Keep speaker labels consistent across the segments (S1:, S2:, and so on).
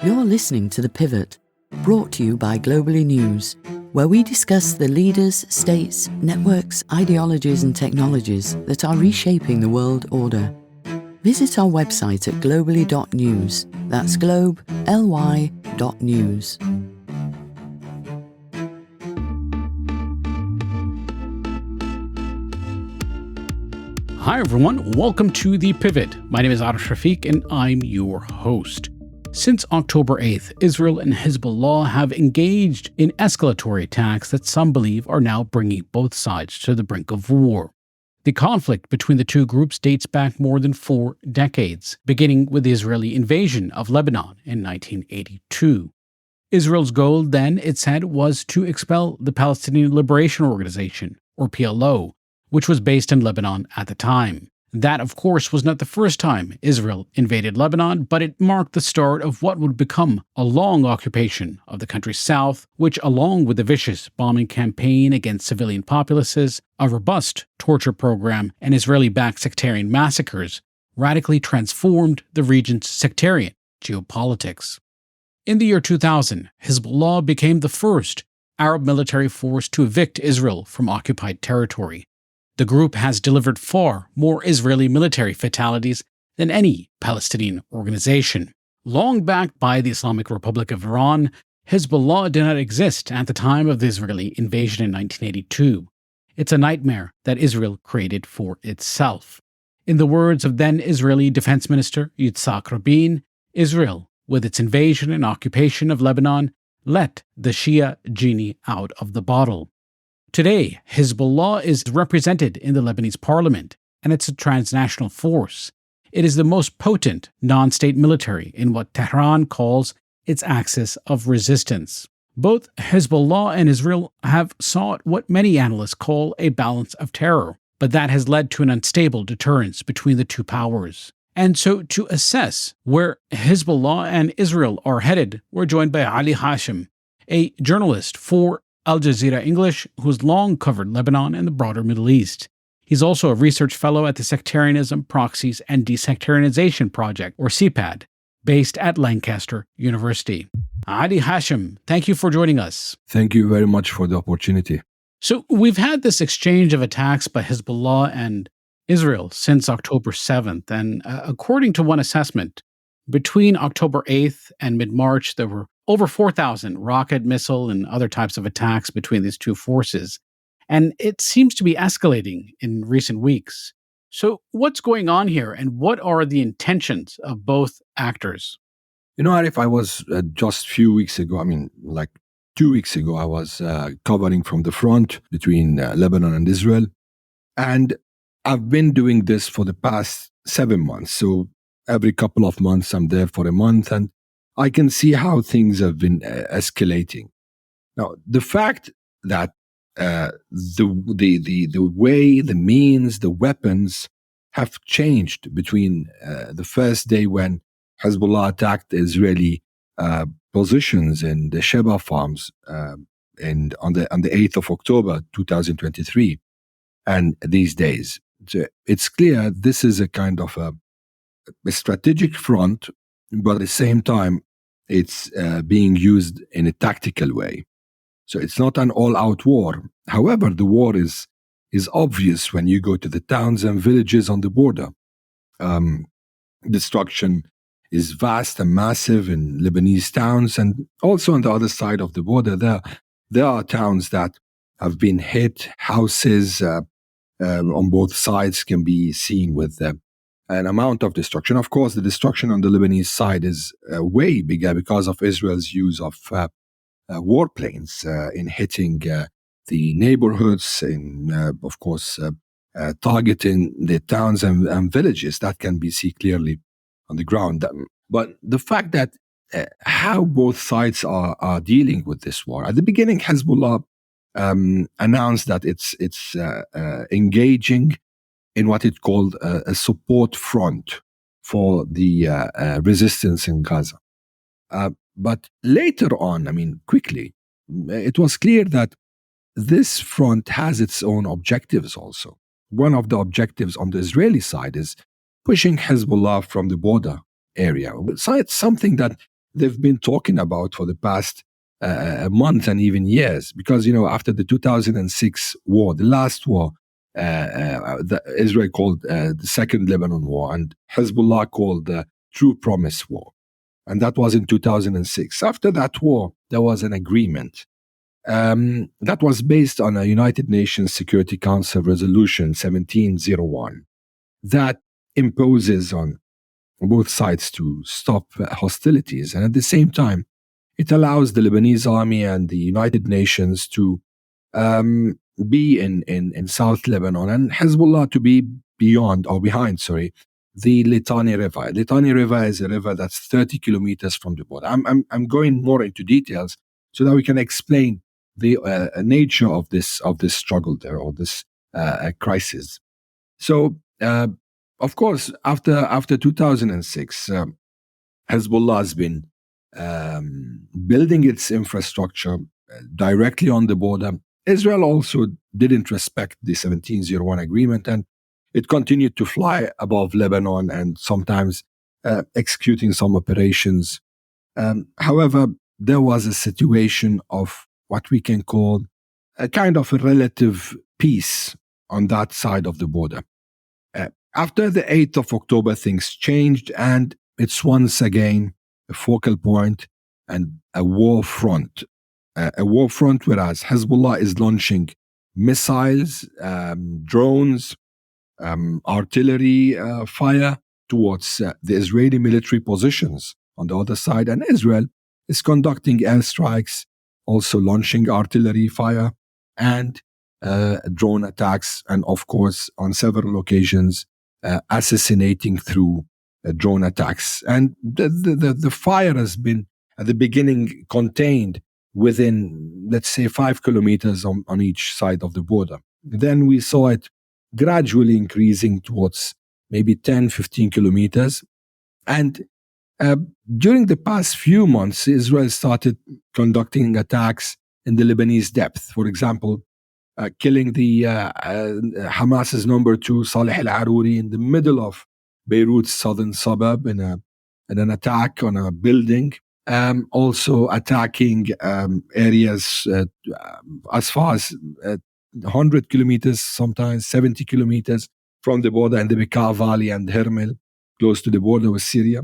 S1: You're listening to The Pivot, brought to you by Globally News, where we discuss the leaders, states, networks, ideologies and technologies that are reshaping the world order. Visit our website at globally.news. That's globe, L-Y, .news.
S2: Hi everyone, welcome to The Pivot. My name is Arash Rafiq and I'm your host. Since October 8th, Israel and Hezbollah have engaged in escalatory attacks that some believe are now bringing both sides to the brink of war. The conflict between the two groups dates back more than 4 decades, beginning with the Israeli invasion of Lebanon in 1982. Israel's goal then, it said, was to expel the Palestinian Liberation Organization, or PLO, which was based in Lebanon at the time. That, of course, was not the first time Israel invaded Lebanon, but it marked the start of what would become a long occupation of the country's south, which, along with the vicious bombing campaign against civilian populaces, a robust torture program, and Israeli-backed sectarian massacres, radically transformed the region's sectarian geopolitics. In the year 2000, Hezbollah became the first Arab military force to evict Israel from occupied territory. The group has delivered far more Israeli military fatalities than any Palestinian organization. Long backed by the Islamic Republic of Iran, Hezbollah did not exist at the time of the Israeli invasion in 1982. It's a nightmare that Israel created for itself. In the words of then Israeli Defense Minister Yitzhak Rabin, Israel, with its invasion and occupation of Lebanon, let the Shia genie out of the bottle. Today, Hezbollah is represented in the Lebanese parliament, and it's a transnational force. It is the most potent non-state military in what Tehran calls its axis of resistance. Both Hezbollah and Israel have sought what many analysts call a balance of terror, but that has led to an unstable deterrence between the two powers. And so to assess where Hezbollah and Israel are headed, we're joined by Ali Hashem, a journalist for Al Jazeera English, who has long covered Lebanon and the broader Middle East. He's also a research fellow at the Sectarianism, Proxies, and Desectarianization Project, or CPAD, based at Lancaster University. Ali Hashem, thank you for joining us.
S3: Thank you very much for the opportunity.
S2: So we've had this exchange of attacks by Hezbollah and Israel since October 7th, and according to one assessment, between October 8th and mid-March, there were over 4,000 rocket, missile, and other types of attacks between these two forces. And it seems to be escalating in recent weeks. So what's going on here, and what are the intentions of both actors?
S3: You know, Arif, I was just a few weeks ago, 2 weeks ago, I was covering from the front between Lebanon and Israel. And I've been doing this for the past 7 months. So every couple of months, I'm there for a month, and I can see how things have been escalating. Now, the fact that the way, the means, the weapons have changed between the first day when Hezbollah attacked the Israeli positions in the Sheba farms on the 8th of October 2023, and these days. So it's clear this is a kind of a strategic front, but at the same time, it's being used in a tactical way. So it's not an all-out war. However, the war is obvious when you go to the towns and villages on the border. Destruction is vast and massive in Lebanese towns, and also on the other side of the border, there are towns that have been hit. Houses on both sides can be seen with an amount of destruction. Of course, the destruction on the Lebanese side is way bigger because of Israel's use of warplanes in hitting the neighborhoods, of course, targeting the towns and villages. That can be seen clearly on the ground. But the fact that how both sides are dealing with this war. At the beginning, Hezbollah announced that it's engaging in what it called a support front for the resistance in Gaza. But later on, quickly, it was clear that this front has its own objectives also. One of the objectives on the Israeli side is pushing Hezbollah from the border area. So it's something that they've been talking about for the past months and even years. Because, after the 2006 war, the last war, Israel called the Second Lebanon War, and Hezbollah called the True Promise War. And that was in 2006. After that war, there was an agreement that was based on a United Nations Security Council Resolution 1701 that imposes on both sides to stop hostilities. And at the same time, it allows the Lebanese army and the United Nations to be in South Lebanon, and Hezbollah to be behind the Litani River. Litani River is a river that's 30 kilometers from the border. I'm going more into details so that we can explain the nature of this struggle there, or this crisis. So, of course, after 2006, Hezbollah has been building its infrastructure directly on the border. Israel also didn't respect the 1701 agreement, and it continued to fly above Lebanon and sometimes executing some operations. However, there was a situation of what we can call a kind of a relative peace on that side of the border. After the 8th of October, things changed, and it's once again a focal point and a war front. A war front, whereas Hezbollah is launching missiles, drones, artillery fire towards the Israeli military positions on the other side, and Israel is conducting airstrikes, also launching artillery fire and drone attacks, and of course on several occasions assassinating through drone attacks. And the fire has been at the beginning contained within, let's say, 5 kilometers on each side of the border. Then we saw it gradually increasing towards maybe 10, 15 kilometers. And during the past few months, Israel started conducting attacks in the Lebanese depth. For example, killing the Hamas's number 2, Saleh al-Aruri, in the middle of Beirut's southern suburb in an attack on a building. Also attacking areas as far as 100 kilometers, sometimes 70 kilometers from the border in the Bekaa Valley and Hermel, close to the border with Syria.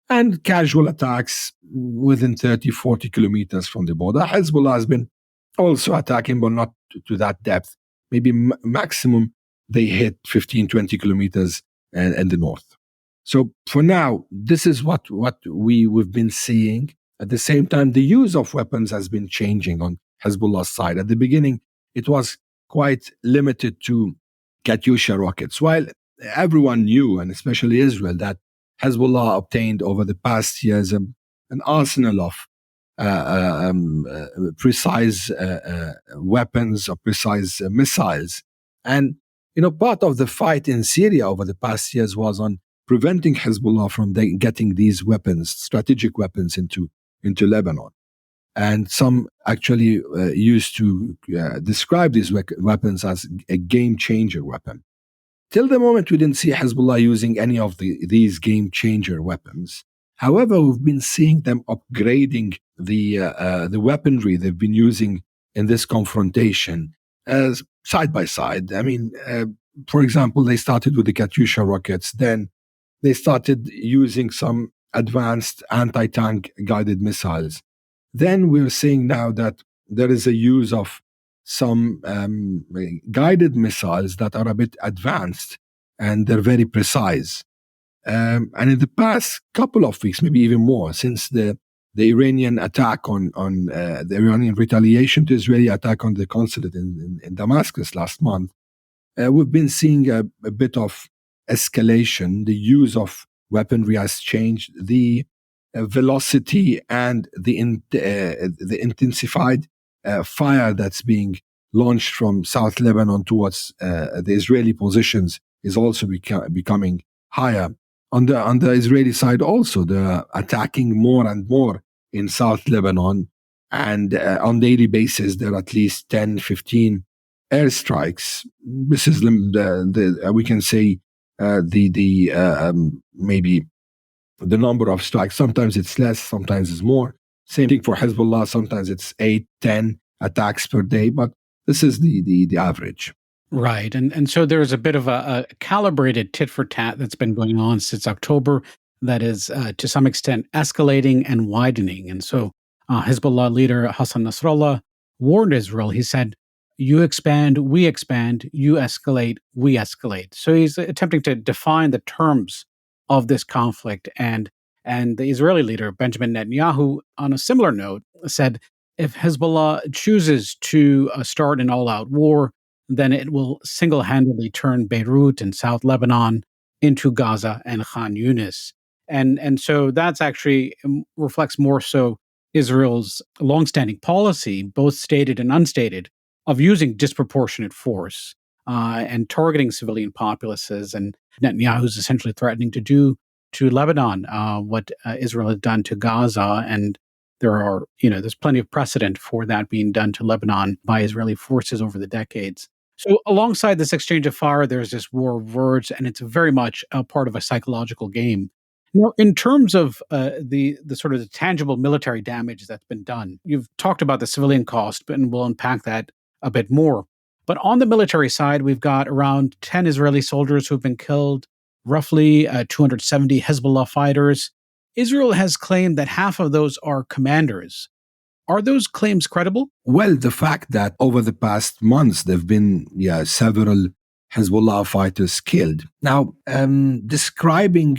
S3: And casual attacks within 30, 40 kilometers from the border. Hezbollah has been also attacking, but not to that depth. Maybe maximum they hit 15, 20 kilometers in the north. So for now, this is what we've been seeing. At the same time, the use of weapons has been changing on Hezbollah's side. At the beginning, it was quite limited to Katyusha rockets, while everyone knew, and especially Israel, that Hezbollah obtained over the past years an arsenal of precise weapons or precise missiles. And, part of the fight in Syria over the past years was on preventing Hezbollah from getting these weapons, strategic weapons, into Lebanon. And some actually used to describe these weapons as a game-changer weapon. Till the moment, we didn't see Hezbollah using any of these game-changer weapons. However, we've been seeing them upgrading the weaponry they've been using in this confrontation side by side. I mean, for example, they started with the Katyusha rockets, then they started using some advanced anti-tank guided missiles. Then we're seeing now that there is a use of some guided missiles that are a bit advanced and they're very precise. And in the past couple of weeks, maybe even more, since the Iranian attack on the Iranian retaliation to Israeli attack on the consulate in Damascus last month, we've been seeing a bit of escalation. The use of weaponry has changed. The velocity and the intensified fire that's being launched from South Lebanon towards the Israeli positions is also becoming higher. On the Israeli side also, they're attacking more and more in South Lebanon, and on daily basis there are at least 10, 15 airstrikes. This is we can say maybe the number of strikes. Sometimes it's less, sometimes it's more. Same thing for Hezbollah. Sometimes it's 8, 10 attacks per day, but this is the average.
S2: Right. And so there's a bit of a calibrated tit for tat that's been going on since October that is to some extent escalating and widening. And so Hezbollah leader Hassan Nasrallah warned Israel. He said, "You expand, we expand, you escalate, we escalate." So he's attempting to define the terms of this conflict. And the Israeli leader, Benjamin Netanyahu, on a similar note, said if Hezbollah chooses to start an all-out war, then it will single-handedly turn Beirut and South Lebanon into Gaza and Khan Yunis. And so that's actually reflects more so Israel's longstanding policy, both stated and unstated, of using disproportionate force and targeting civilian populaces. And Netanyahu's essentially threatening to do to Lebanon what Israel has done to Gaza. And there's plenty of precedent for that being done to Lebanon by Israeli forces over the decades. So alongside this exchange of fire, there's this war of words, and it's very much a part of a psychological game. Now, in terms of the sort of the tangible military damage that's been done, you've talked about the civilian cost, and we'll unpack that a bit more. But on the military side, we've got around 10 Israeli soldiers who've been killed, roughly 270 Hezbollah fighters. Israel has claimed that half of those are commanders. Are those claims credible?
S3: Well, the fact that over the past months there have been several Hezbollah fighters killed. Now, describing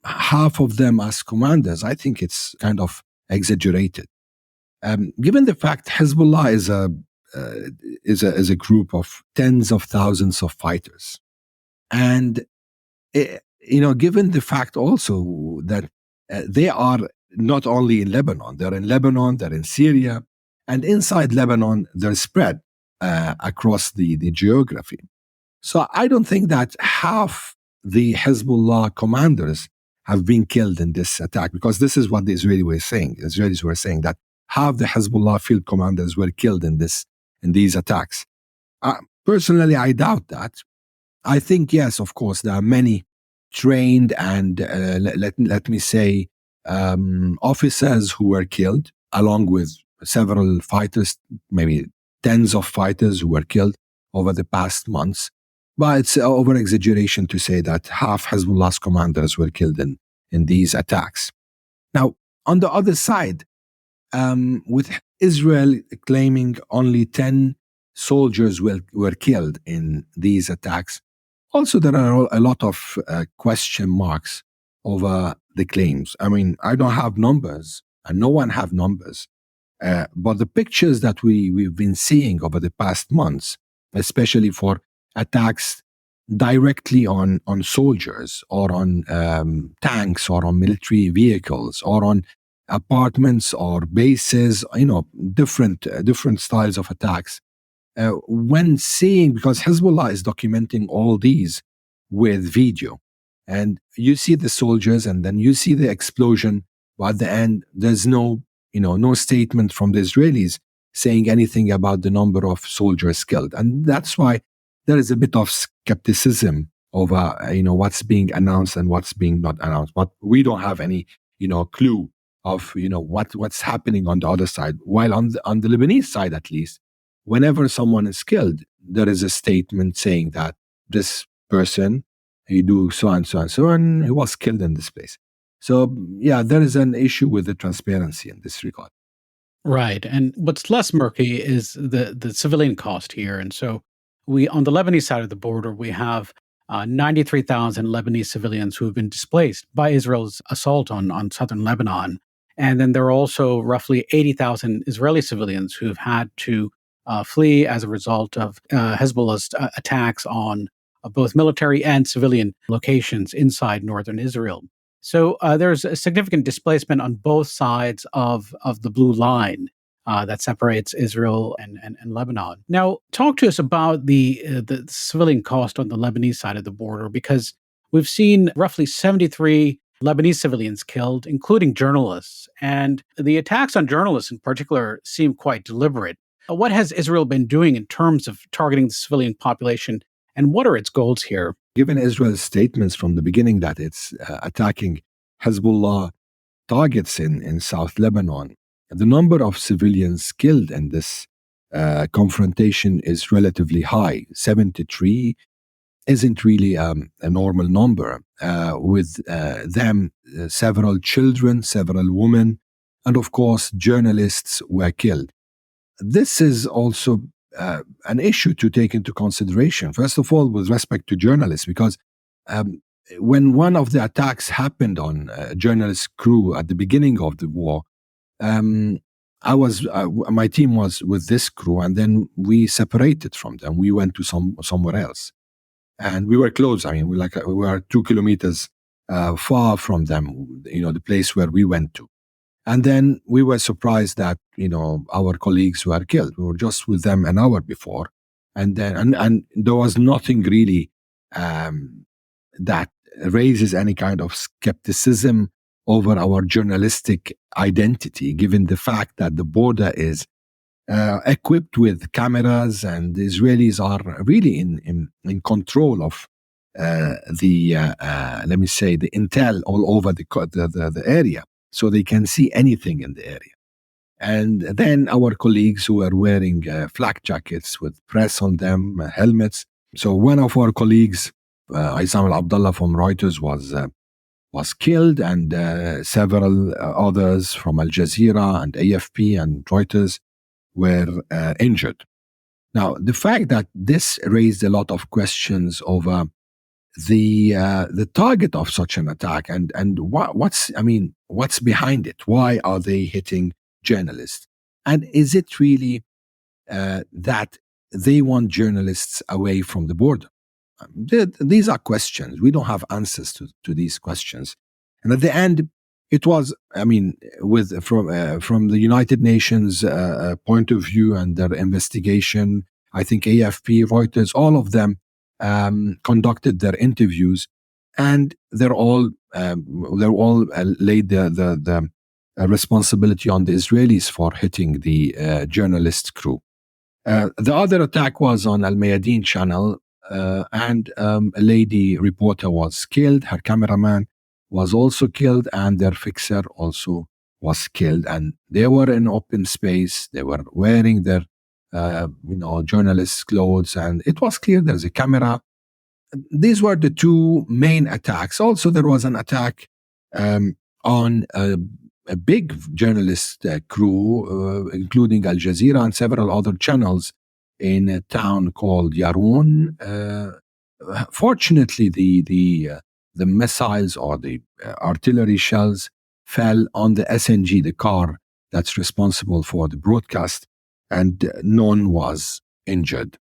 S3: half of them as commanders, I think it's kind of exaggerated. Given the fact Hezbollah is a group of tens of thousands of fighters, and given the fact also that they are not only in Lebanon, they're in Syria, and inside Lebanon, they're spread across the geography. So I don't think that half the Hezbollah commanders have been killed in this attack, because this is what the Israelis were saying. The Israelis were saying that half the Hezbollah field commanders were killed in these attacks. Personally, I doubt that. I think, yes, of course, there are many trained and, let me say, officers who were killed, along with several fighters, maybe tens of fighters who were killed over the past months. But it's over exaggeration to say that half Hezbollah's commanders were killed in these attacks. Now, on the other side, with Israel claiming only 10 soldiers were killed in these attacks, also there are a lot of question marks over the claims. I mean, I don't have numbers, and no one have numbers. But the pictures that we've been seeing over the past months, especially for attacks directly on soldiers or on tanks or on military vehicles or on apartments or bases, different styles of attacks. When seeing, because Hezbollah is documenting all these with video, and you see the soldiers and then you see the explosion, but at the end, there's no statement from the Israelis saying anything about the number of soldiers killed. And that's why there is a bit of skepticism over, what's being announced and what's being not announced. But we don't have any, clue of, what's happening on the other side. While on the Lebanese side, at least, whenever someone is killed, there is a statement saying that this person, he do so and so and so, and he was killed in this place. So, yeah, there is an issue with the transparency in this regard.
S2: Right. And what's less murky is the civilian cost here. And so on the Lebanese side of the border, we have 93,000 Lebanese civilians who have been displaced by Israel's assault on southern Lebanon. And then there are also roughly 80,000 Israeli civilians who have had to flee as a result of Hezbollah's attacks on both military and civilian locations inside northern Israel. So there's a significant displacement on both sides of the blue line that separates Israel and Lebanon. Now, talk to us about the civilian cost on the Lebanese side of the border, because we've seen roughly 73 Lebanese civilians killed, including journalists. And the attacks on journalists in particular seem quite deliberate. What has Israel been doing in terms of targeting the civilian population, and what are its goals here?
S3: Given Israel's statements from the beginning that it's attacking Hezbollah targets in South Lebanon, the number of civilians killed in this confrontation is relatively high. 73 isn't really a normal number. With them, several children, several women, and of course, journalists were killed. This is also an issue to take into consideration. First of all, with respect to journalists, because when one of the attacks happened on a journalist crew at the beginning of the war, my team was with this crew, and then we separated from them. We went to somewhere else, and we were close. I mean, we were 2 kilometers far from them. The place where we went to, and then we were surprised that our colleagues were killed. We were just with them an hour before, and then and there was nothing really that raises any kind of skepticism over our journalistic identity, given the fact that the border is equipped with cameras, and the Israelis are really in control of let me say, the intel all over the area, so they can see anything in the area. And then our colleagues who are wearing flak jackets with press on them, helmets. So one of our colleagues, Aysam Abdullah from Reuters, was killed, and several others from Al Jazeera and AFP and Reuters were injured. Now, the fact that this raised a lot of questions over the target of such an attack, and what's behind it? Why are they hitting journalists? And is it really that they want journalists away from the border? These are questions. We don't have answers to these questions. And at the end, it was, from the United Nations point of view and their investigation, I think AFP, Reuters, all of them conducted their interviews, and they're all laid the responsibility on the Israelis for hitting the journalist crew. The other attack was on Al Mayadeen channel. And a lady reporter was killed. Her cameraman was also killed, and their fixer also was killed. And they were in open space. They were wearing their, journalist clothes, and it was clear there's a camera. These were the two main attacks. Also, there was an attack on a big journalist crew, including Al Jazeera and several other channels, in a town called Yaroun. Fortunately, the missiles or the artillery shells fell on the SNG, the car that's responsible for the broadcast, and none was injured.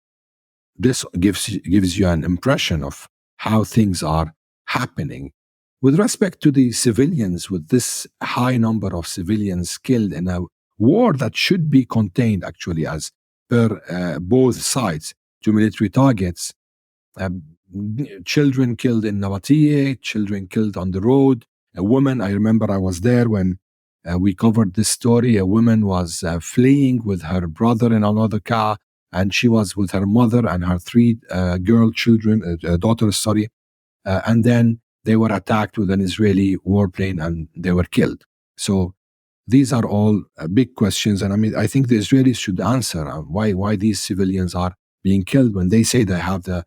S3: This gives you an impression of how things are happening. With respect to the civilians, with this high number of civilians killed in a war that should be contained, actually, as per both sides, to military targets, children killed in Nabateeh, children killed on the road. A woman, I remember I was there when we covered this story. A woman was fleeing with her brother in another car, and she was with her mother and her 3 daughters, and then they were attacked with an Israeli warplane and they were killed. So these are all big questions, and I think the Israelis should answer why these civilians are being killed when they say they have the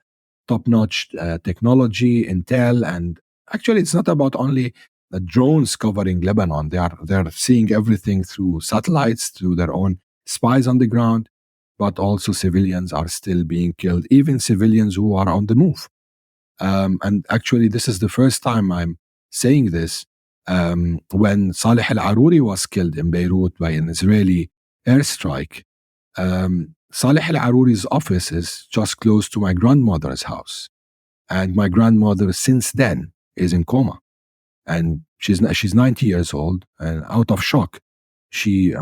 S3: top-notch technology, intel, and actually it's not about only the drones covering Lebanon. They're seeing everything through satellites, through their own spies on the ground, but also civilians are still being killed, even civilians who are on the move. And actually, this is the first time I'm saying this. When Saleh al-Aruri was killed in Beirut by an Israeli airstrike, Saleh al-Aruri's office is just close to my grandmother's house. And my grandmother, since then, is in coma. And she's 90 years old and out of shock. We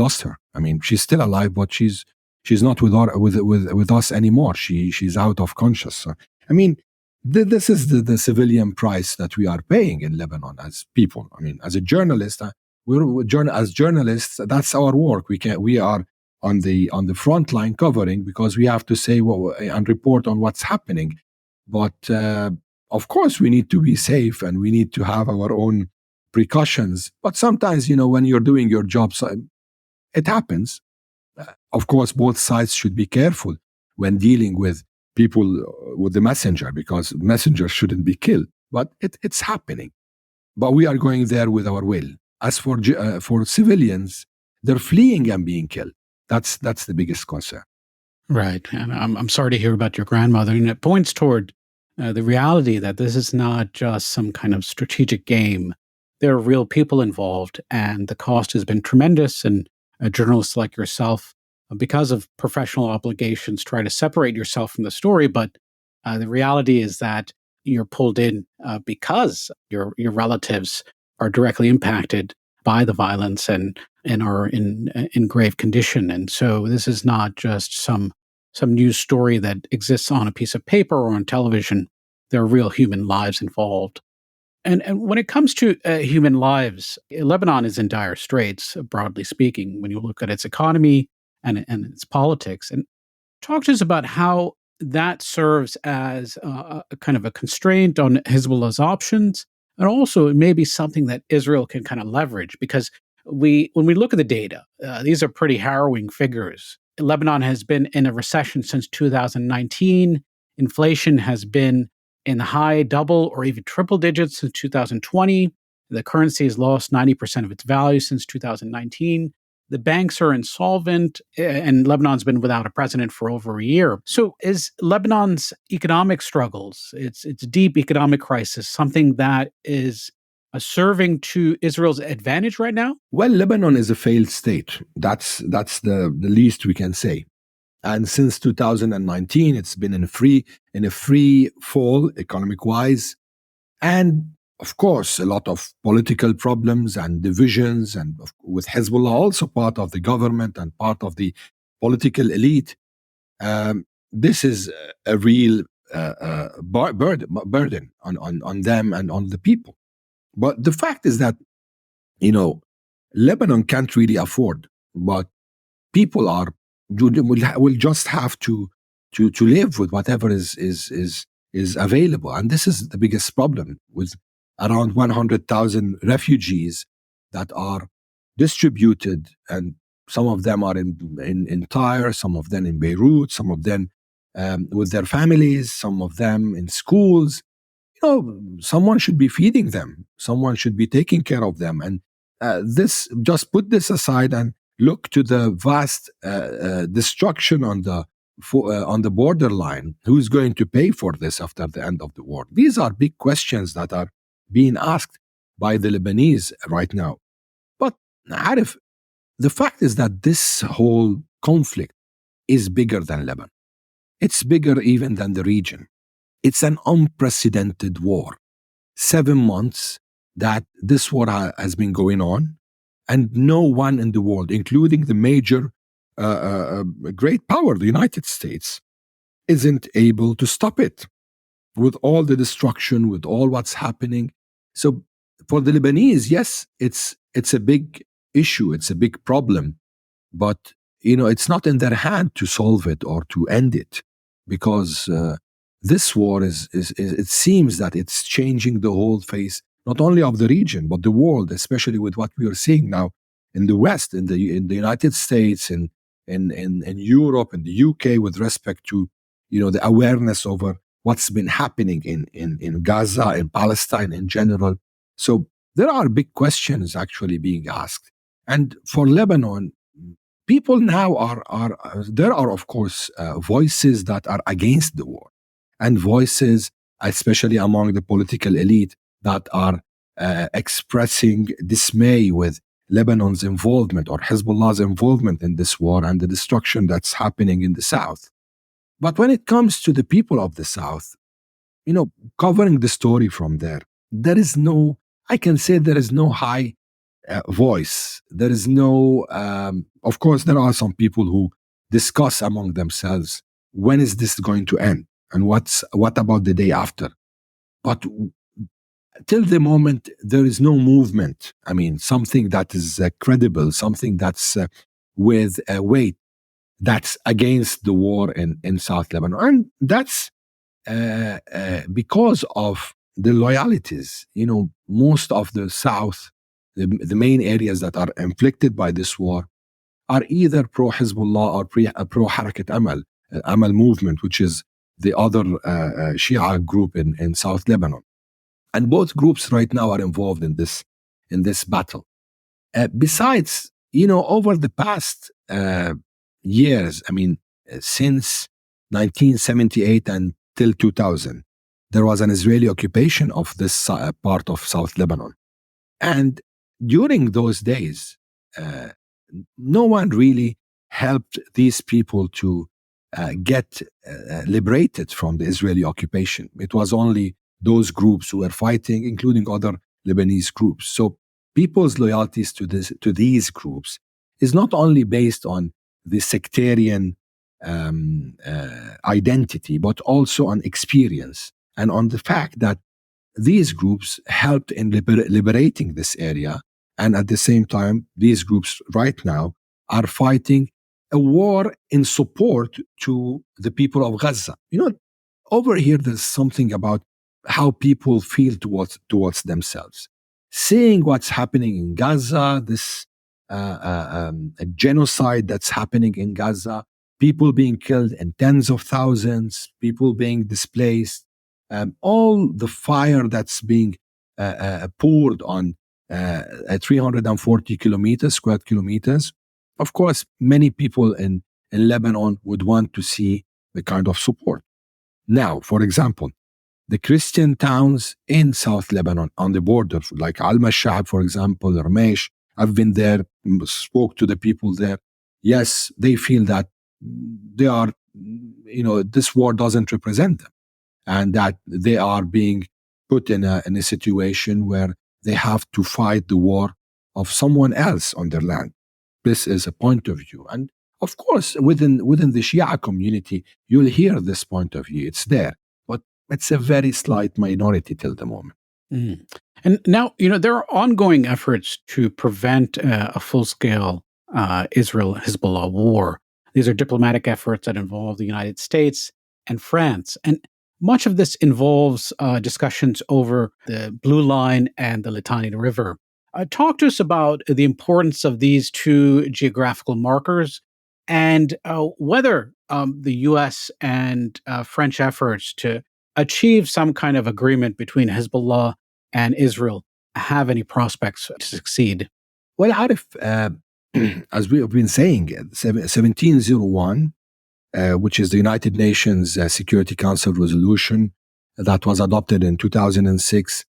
S3: lost her. She's still alive, but she's not with us anymore. She's out of conscious. So, this is the civilian price that we are paying in Lebanon as people. As a journalist, as journalists, that's our work. We are on the front line covering, because we have to say and report on what's happening. But of course, we need to be safe, and we need to have our own precautions. But sometimes, when you're doing your job, so it happens. Of course, both sides should be careful when dealing with people with the messenger, because messenger shouldn't be killed. But it's happening. But we are going there with our will. As for civilians, they're fleeing and being killed. That's the biggest concern.
S2: Right. And I'm sorry to hear about your grandmother. And it points toward the reality that this is not just some kind of strategic game. There are real people involved, and the cost has been tremendous. And journalists like yourself, because of professional obligations, try to separate yourself from the story. But the reality is that you're pulled in because your relatives are directly impacted by the violence and are in grave condition. And so this is not just some news story that exists on a piece of paper or on television. There are real human lives involved. And when it comes to human lives, Lebanon is in dire straits, broadly speaking, when you look at its economy and its politics. And talk to us about how that serves as a kind of a constraint on Hezbollah's options. And also, it may be something that Israel can kind of leverage, because when we look at the data, these are pretty harrowing figures. Lebanon has been in a recession since 2019. Inflation has been in the high double or even triple digits since 2020. The currency has lost 90% of its value since 2019. The banks are insolvent, and Lebanon's been without a president for over a year. So is Lebanon's economic struggles, its deep economic crisis, something that is serving to Israel's advantage right now?
S3: Well, Lebanon is a failed state. That's the least we can say. And since 2019, it's been in a free fall economic-wise. And of course, a lot of political problems and divisions, and with Hezbollah also part of the government and part of the political elite. This is a real burden on them and on the people. But the fact is that, Lebanon can't really afford, but people will just have to live with whatever is available. And this is the biggest problem, with around 100,000 refugees that are distributed, and some of them are in Tyre, some of them in Beirut, some of them with their families, some of them in schools. Someone should be feeding them, someone should be taking care of them. And just put this aside and look to the vast destruction on the borderline. Who's going to pay for this after the end of the war? These are big questions that are being asked by the Lebanese right now. But Arif, the fact is that this whole conflict is bigger than Lebanon. It's bigger even than the region. It's an unprecedented war. 7 months that this war has been going on, and no one in the world, including the major great power, the United States, isn't able to stop it, with all the destruction, with all what's happening. So for the Lebanese, yes, it's a big issue, it's a big problem, but it's not in their hand to solve it or to end it, because this war is it seems that it's changing the whole face, not only of the region but the world, especially with what we are seeing now in the West, in the United States, in Europe, in the UK, with respect to the awareness over what's been happening in Gaza, in Palestine in general. So there are big questions actually being asked. And for Lebanon, people now there are of course voices that are against the war, and voices, especially among the political elite, that are expressing dismay with Lebanon's involvement or Hezbollah's involvement in this war and the destruction that's happening in the south. But when it comes to the people of the south, covering the story from there is no, I can say there is no high voice. There is no, of course, there are some people who discuss among themselves, when is this going to end? And what about the day after? But till the moment, there is no movement. I mean, something that is credible, something that's with a weight, that's against the war in South Lebanon. And that's because of the loyalties. Most of the South, the main areas that are inflicted by this war, are either pro-Hezbollah or pro-Harakat Amal movement, which is the other Shia group in South Lebanon. And both groups right now are involved in this battle. Besides, over the past years, since 1978 until 2000, there was an Israeli occupation of this part of South Lebanon. And during those days, no one really helped these people to get liberated from the Israeli occupation. It was only those groups who were fighting, including other Lebanese groups. So people's loyalties to these groups is not only based on the sectarian identity, but also on experience and on the fact that these groups helped in liberating this area. And at the same time, these groups right now are fighting a war in support to the people of Gaza. Over here, there's something about how people feel towards themselves. Seeing what's happening in Gaza, this a genocide that's happening in Gaza, people being killed in tens of thousands, people being displaced, all the fire that's being poured on 340 square kilometers. Of course, many people in Lebanon would want to see the kind of support. Now, for example, the Christian towns in South Lebanon on the border, like Al-Mashab, for example, Ramesh, I've been there, spoke to the people there. Yes, they feel that they are, this war doesn't represent them, and that they are being put in a situation where they have to fight the war of someone else on their land. This is a point of view. And of course, within the Shia community, you'll hear this point of view. It's there, but it's a very slight minority till the moment.
S2: Mm. And now, there are ongoing efforts to prevent a full-scale Israel-Hezbollah war. These are diplomatic efforts that involve the United States and France. And much of this involves discussions over the Blue Line and the Litani River. Talk to us about the importance of these two geographical markers and whether the U.S. and French efforts to achieve some kind of agreement between Hezbollah and Israel have any prospects to succeed.
S3: Well, Arif, as we have been saying, 1701, which is the United Nations Security Council resolution that was adopted in 2006,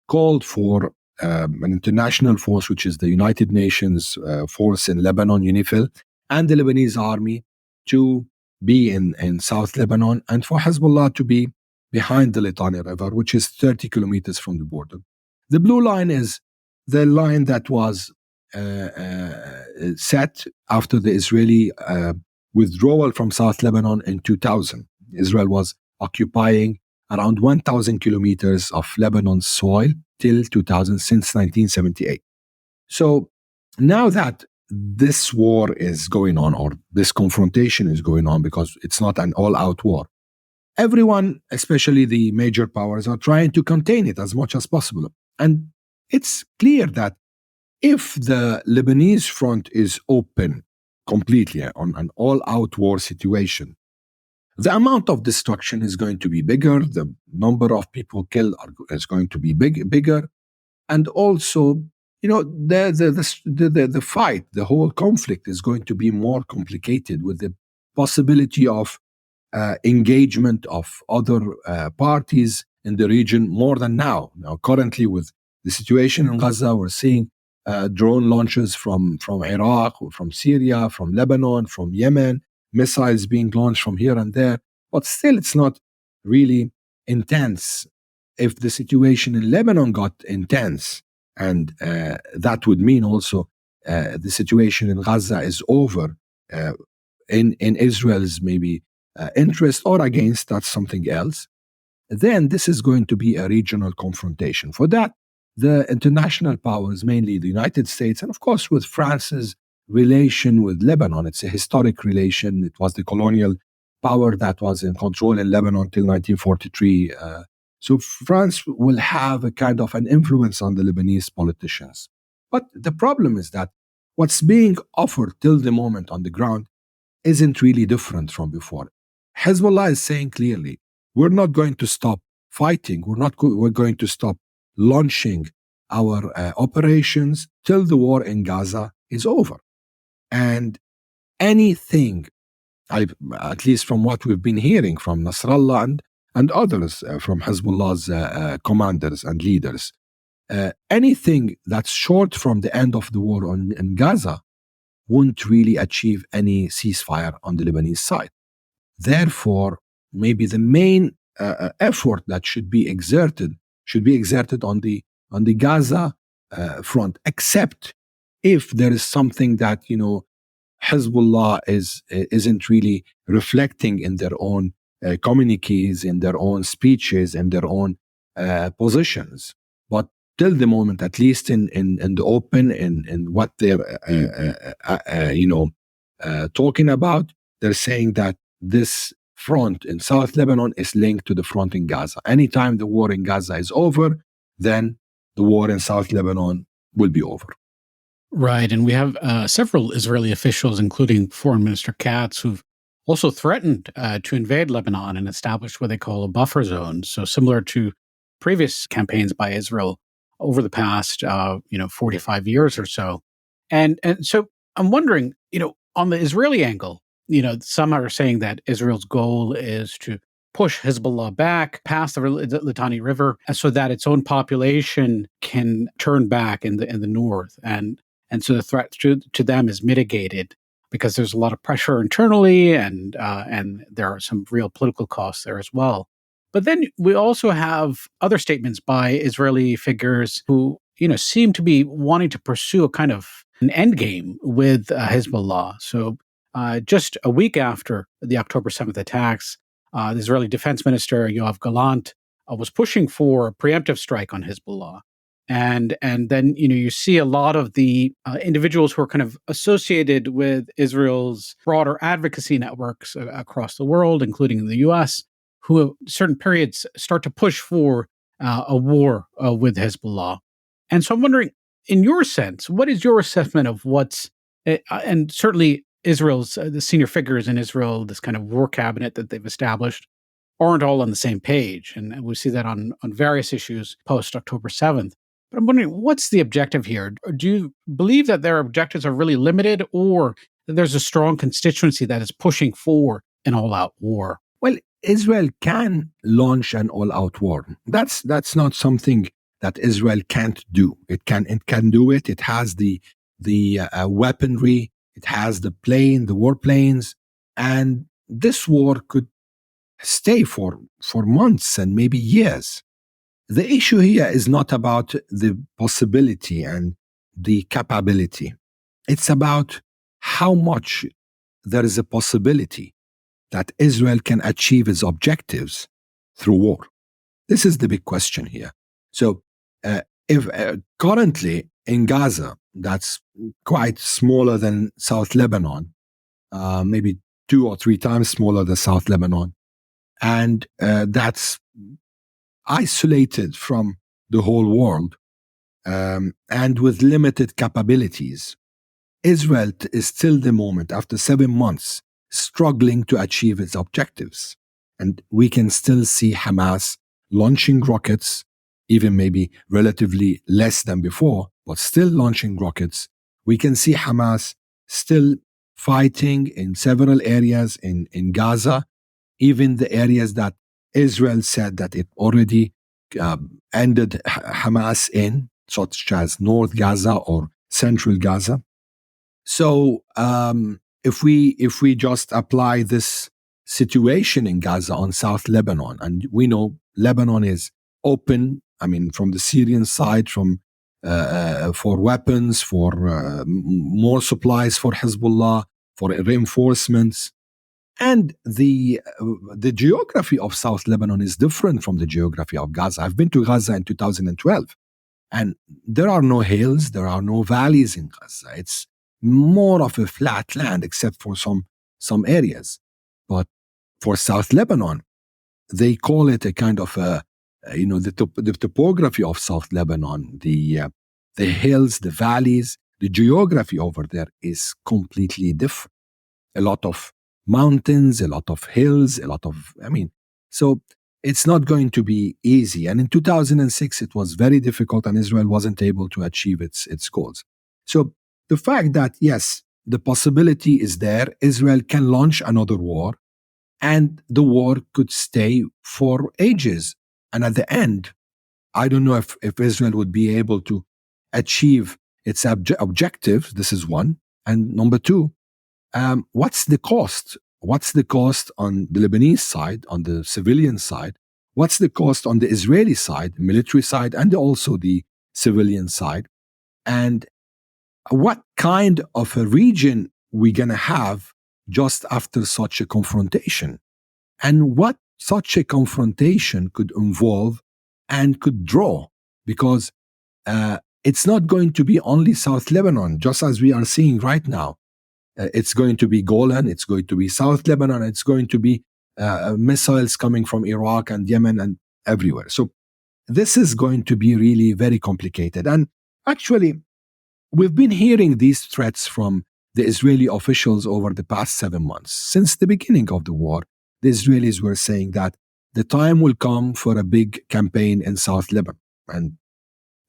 S3: called for an international force, which is the United Nations force in Lebanon, UNIFIL, and the Lebanese army to be in South Lebanon, and for Hezbollah to be behind the Litani River, which is 30 kilometers from the border. The Blue Line is the line that was set after the Israeli withdrawal from South Lebanon in 2000. Israel was occupying around 1,000 kilometers of Lebanon's soil till 2000, since 1978. So now that this war is going on, or this confrontation is going on, because it's not an all-out war, everyone, especially the major powers, are trying to contain it as much as possible. And it's clear that if the Lebanese front is open completely on an all-out war situation, the amount of destruction is going to be bigger, the number of people killed is going to be bigger, and also, the fight, the whole conflict is going to be more complicated, with the possibility of engagement of other parties in the region more than now. Now, currently, with the situation in Gaza, we're seeing drone launches from Iraq, from Syria, from Lebanon, from Yemen, missiles being launched from here and there. But still, it's not really intense. If the situation in Lebanon got intense, and that would mean also the situation in Gaza is over, in Israel's maybe interest or against, that's something else, then this is going to be a regional confrontation. For that, the international powers, mainly the United States, and of course with France's relation with Lebanon, it's a historic relation. It was the colonial power that was in control in Lebanon till 1943. So France will have a kind of an influence on the Lebanese politicians. But the problem is that what's being offered till the moment on the ground isn't really different from before. Hezbollah is saying clearly, we're not going to stop fighting. We're going to stop launching our operations till the war in Gaza is over. And anything, at least from what we've been hearing from Nasrallah and others, from Hezbollah's commanders and leaders, anything that's short from the end of the war in Gaza won't really achieve any ceasefire on the Lebanese side. Therefore, maybe the main effort that should be exerted on the Gaza front, except if there is something that Hezbollah isn't really reflecting in their own communiques, in their own speeches, in their own positions. But till the moment, at least in the open, in what they're talking about, they're saying that this front in South Lebanon is linked to the front in Gaza. Anytime the war in Gaza is over, then the war in South Lebanon will be over.
S2: Right. And we have several Israeli officials, including Foreign Minister Katz, who've also threatened to invade Lebanon and establish what they call a buffer zone. So similar to previous campaigns by Israel over the past, 45 years or so. And so I'm wondering, on the Israeli angle, some are saying that Israel's goal is to push Hezbollah back past the Litani River so that its own population can turn back in the north. And so the threat to them is mitigated because there's a lot of pressure internally and there are some real political costs there as well. But then we also have other statements by Israeli figures who, seem to be wanting to pursue a kind of an end game with Hezbollah. So just a week after the October 7th attacks, the Israeli Defense Minister Yoav Gallant was pushing for a preemptive strike on Hezbollah. And then, you see a lot of the individuals who are kind of associated with Israel's broader advocacy networks across the world, including in the U.S., who at certain periods start to push for a war with Hezbollah. And so I'm wondering, in your sense, what is your assessment of what's, and certainly Israel's, the senior figures in Israel, this kind of war cabinet that they've established, aren't all on the same page. And we see that on various issues post-October 7th. But I'm wondering, what's the objective here? Do you believe that their objectives are really limited, or that there's a strong constituency that is pushing for an all-out war?
S3: Well, Israel can launch an all-out war. That's not something that Israel can't do. It can do it. It has the weaponry. It has the warplanes, and this war could stay for months and maybe years. The issue here is not about the possibility and the capability. It's about how much there is a possibility that Israel can achieve its objectives through war. This is the big question here. So if currently in Gaza, that's quite smaller than South Lebanon, maybe 2 or 3 times smaller than South Lebanon, and that's isolated from the whole world and with limited capabilities. Israel is still the moment, after 7 months, struggling to achieve its objectives. And we can still see Hamas launching rockets, even maybe relatively less than before, but still launching rockets. We can see Hamas still fighting in several areas in Gaza, even the areas that Israel said that it already ended Hamas in, such as North Gaza or Central Gaza. So if we just apply this situation in Gaza on South Lebanon, and we know Lebanon is open, from the Syrian side, for weapons, for more supplies for Hezbollah, for reinforcements. And the geography of South Lebanon is different from the geography of Gaza. I've been to Gaza in 2012, and there are no hills, there are no valleys in Gaza. It's more of a flat land, except for some areas. But for South Lebanon, they call it a kind of a the topography of South Lebanon, the hills, the valleys, the geography over there is completely different. A lot of mountains, a lot of hills, so it's not going to be easy. And in 2006, it was very difficult, and Israel wasn't able to achieve its goals. So the fact that, yes, the possibility is there, Israel can launch another war, and the war could stay for ages. And at the end, I don't know if Israel would be able to achieve its objectives. This is one. And number two, what's the cost? What's the cost on the Lebanese side, on the civilian side? What's the cost on the Israeli side, military side, and also the civilian side? And what kind of a region we're going to have just after such a confrontation? And what such a confrontation could involve and could draw? Because it's not going to be only South Lebanon, just as we are seeing right now. It's going to be Golan, it's going to be South Lebanon, it's going to be missiles coming from Iraq and Yemen and everywhere. So this is going to be really very complicated. And actually, we've been hearing these threats from the Israeli officials over the past 7 months. Since the beginning of the war, the Israelis were saying that the time will come for a big campaign in South Lebanon. And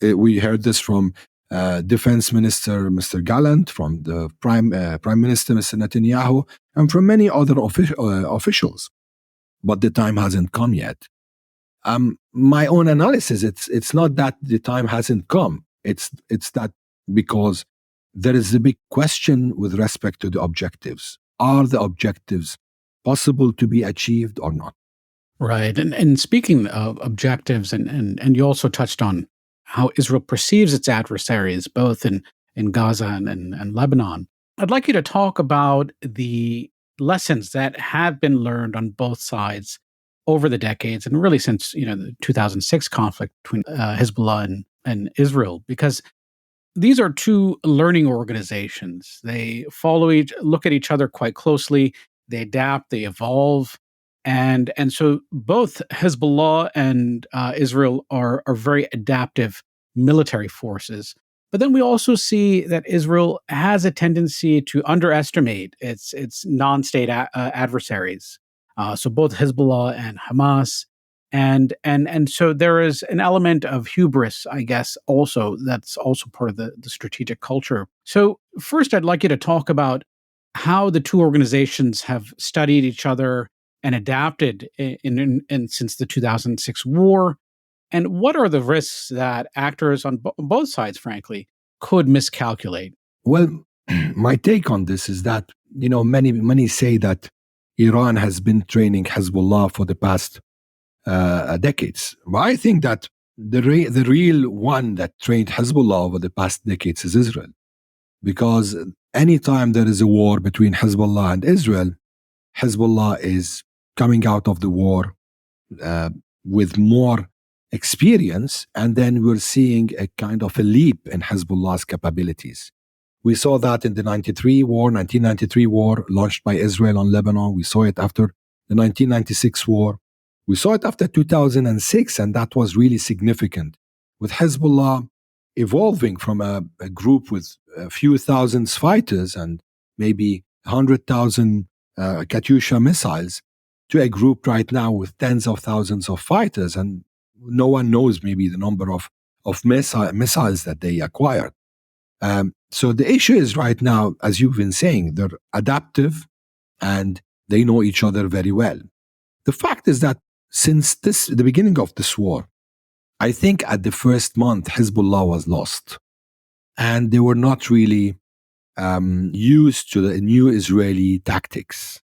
S3: we heard this from Defense Minister Mr. Gallant, from the Prime Minister Mr. Netanyahu, and from many other officials. But the time hasn't come yet. My own analysis, it's not that the time hasn't come. It's that because there is a big question with respect to the objectives. Are the objectives possible to be achieved or not?
S2: Right. And speaking of objectives, and you also touched on how Israel perceives its adversaries, both in Gaza and Lebanon. I'd like you to talk about the lessons that have been learned on both sides over the decades, and really since the 2006 conflict between Hezbollah and Israel, because these are two learning organizations. They look at each other quite closely. They adapt, they evolve. And so both Hezbollah and Israel are very adaptive military forces. But then we also see that Israel has a tendency to underestimate its non-state adversaries. So both Hezbollah and Hamas. And so there is an element of hubris, I guess, also that's also part of the strategic culture. So first, I'd like you to talk about how the two organizations have studied each other and adapted in since the 2006 war, and what are the risks that actors on both sides, frankly, could miscalculate?
S3: Well, my take on this is that many say that Iran has been training Hezbollah for the past decades. But I think that the real one that trained Hezbollah over the past decades is Israel, because anytime there is a war between Hezbollah and Israel, Hezbollah is coming out of the war with more experience, and then we're seeing a kind of a leap in Hezbollah's capabilities. We saw that in the 1993 war launched by Israel on Lebanon. We saw it after the 1996 war. We saw it after 2006, and that was really significant, with Hezbollah evolving from a group with a few thousand fighters and maybe 100,000 Katyusha missiles to a group right now with tens of thousands of fighters, and no one knows maybe the number of missiles that they acquired. So the issue is right now, as you've been saying, they're adaptive and they know each other very well. The fact is that since the beginning of this war, I think at the first month, Hezbollah was lost. And they were not really used to the new Israeli tactics.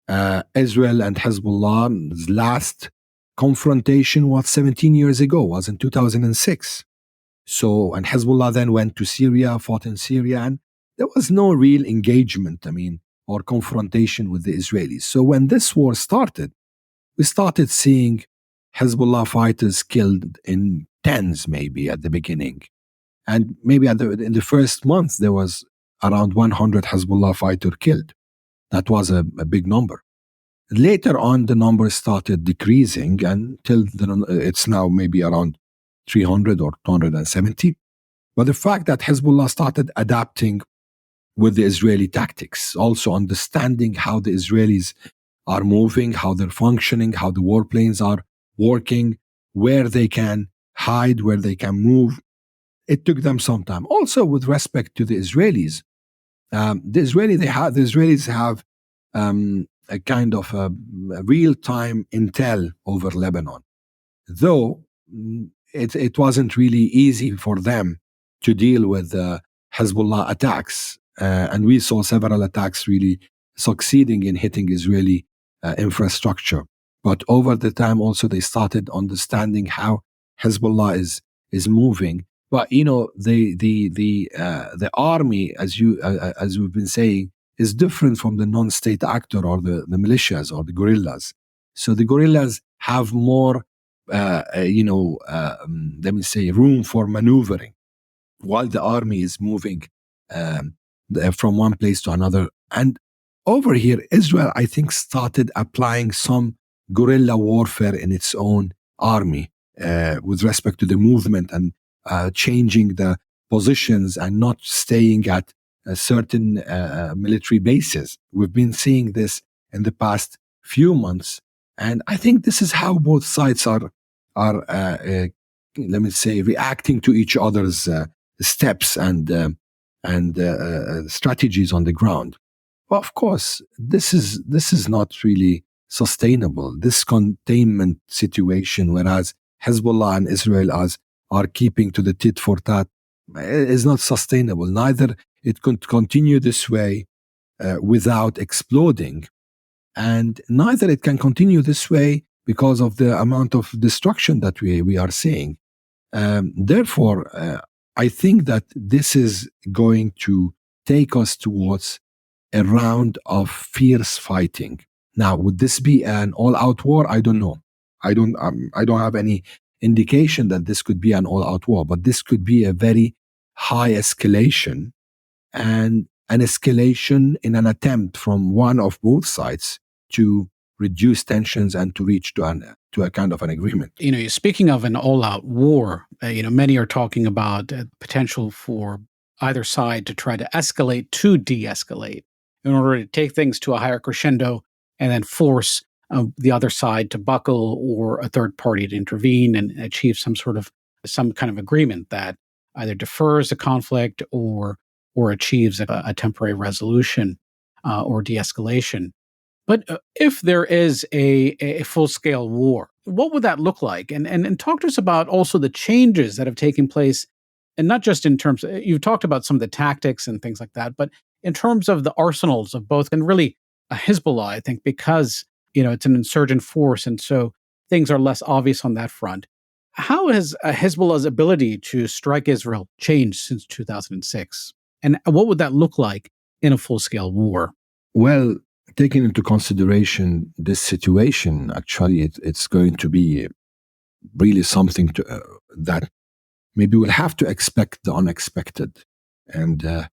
S3: Israel and Hezbollah's last confrontation was 17 years ago, was in 2006. And Hezbollah then went to Syria, fought in Syria, and there was no real engagement, or confrontation with the Israelis. So when this war started, we started seeing Hezbollah fighters killed in tens, maybe at the beginning. And maybe in the first month, there was around 100 Hezbollah fighters killed. That was a big number. Later on, the numbers started decreasing until it's now maybe around 300 or 270. But the fact that Hezbollah started adapting with the Israeli tactics, also understanding how the Israelis are moving, how they're functioning, how the warplanes are working, where they can hide, where they can move. It took them some time. Also, with respect to the Israelis, the Israelis have a kind of a real-time intel over Lebanon, though it wasn't really easy for them to deal with Hezbollah attacks. And we saw several attacks really succeeding in hitting Israeli infrastructure. But over the time also they started understanding how Hezbollah is moving. But the army, as we've been saying, is different from the non-state actor or the militias or the guerrillas. So the guerrillas have more, let me say, room for maneuvering, while the army is moving from one place to another. And over here, Israel, I think, started applying some guerrilla warfare in its own army with respect to the movement and changing the positions and not staying at certain military bases. We've been seeing this in the past few months, and I think this is how both sides are let me say, reacting to each other's steps and strategies on the ground. Well, of course, this is not really sustainable. This containment situation, whereas Hezbollah and Israel are keeping to the tit for tat, is not sustainable. Neither it could continue this way without exploding, and neither it can continue this way because of the amount of destruction that we are seeing. Therefore, I think that this is going to take us towards a round of fierce fighting. Now, would this be an all-out war? I don't know. I don't have any indication that this could be an all-out war, but this could be a very high escalation, and an escalation in an attempt from one of both sides to reduce tensions and to reach to a kind of an agreement.
S2: Speaking of an all-out war, many are talking about potential for either side to try to escalate to de-escalate in order to take things to a higher crescendo and then force the other side to buckle or a third party to intervene and achieve some kind of agreement that either defers the conflict or achieves a temporary resolution or de-escalation. But if there is a full-scale war, what would that look like? And talk to us about also the changes that have taken place, and not just in terms, you've talked about some of the tactics and things like that, but in terms of the arsenals of both, and really Hezbollah, I think, because it's an insurgent force, and so things are less obvious on that front. How has Hezbollah's ability to strike Israel changed since 2006? And what would that look like in a full-scale war?
S3: Well, taking into consideration this situation, actually, it's going to be really something that maybe we'll have to expect the unexpected. And the